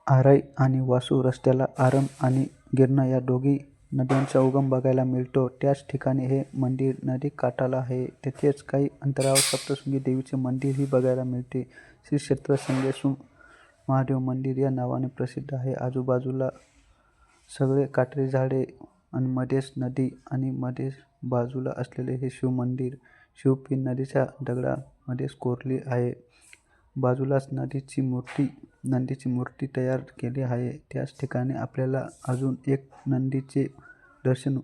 आराई आणि वासू रस्त्याला आरम आणि गिरणा या दोघी नद्यांचा उगम बघायला मिळतो. त्याच ठिकाणी हे मंदिर नदीकाठाला आहे. तेथेच काही अंतरावर सप्तशृंगी देवीचे मंदिरही बघायला मिळते. श्री क्षेत्र संगमेश्वर महादेव मंदिर या नावाने प्रसिद्ध आहे. आजूबाजूला सगळे काटेरी झाडे आणि मध्येच नदी आणि मध्येच बाजूला असलेले हे शिवमंदिर. शिवपिंड नदीच्या दगडामध्येच कोरली आहे. बाजूलाच नंदीची मूर्ती तयार केली आहे. त्याच ठिकाणी आपल्याला अजून एक नंदीचे दर्शन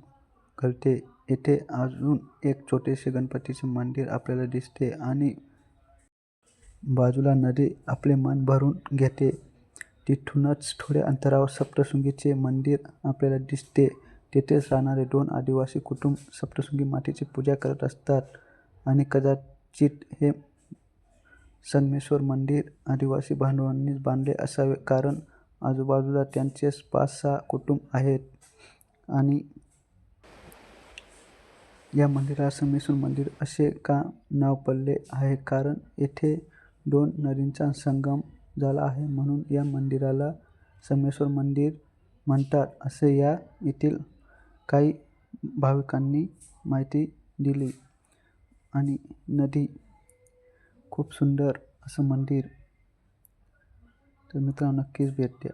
घडते. येथे अजून एक छोटेसे गणपतीचे मंदिर आपल्याला दिसते आणि बाजूला नदी आपले मन भरून घेते. तिथूनच थोड्या अंतरावर सप्तशृंगीचे मंदिर आपल्याला दिसते. तेथेच राहणारे 2 आदिवासी कुटुंब सप्तशृंगी मातेची पूजा करत असतात आणि कदाचित हे संगमेश्वर मंदिर आदिवासी बांधवांनीच बांधले असावे, कारण आजूबाजूला त्यांचेच 5-6 कुटुंब आहेत. आणि या मंदिराला संगमेश्वर मंदिर असे का नाव पडले आहे, कारण येथे 2 नदींचा संगम झाला आहे, म्हणून या मंदिराला संगमेश्वर मंदिर म्हणतात, असे या येथील काही भाविकांनी माहिती दिली. आणि नदी खूप सुंदर असं मंदिर. तर मित्रांनो, नक्कीच भेट द्या.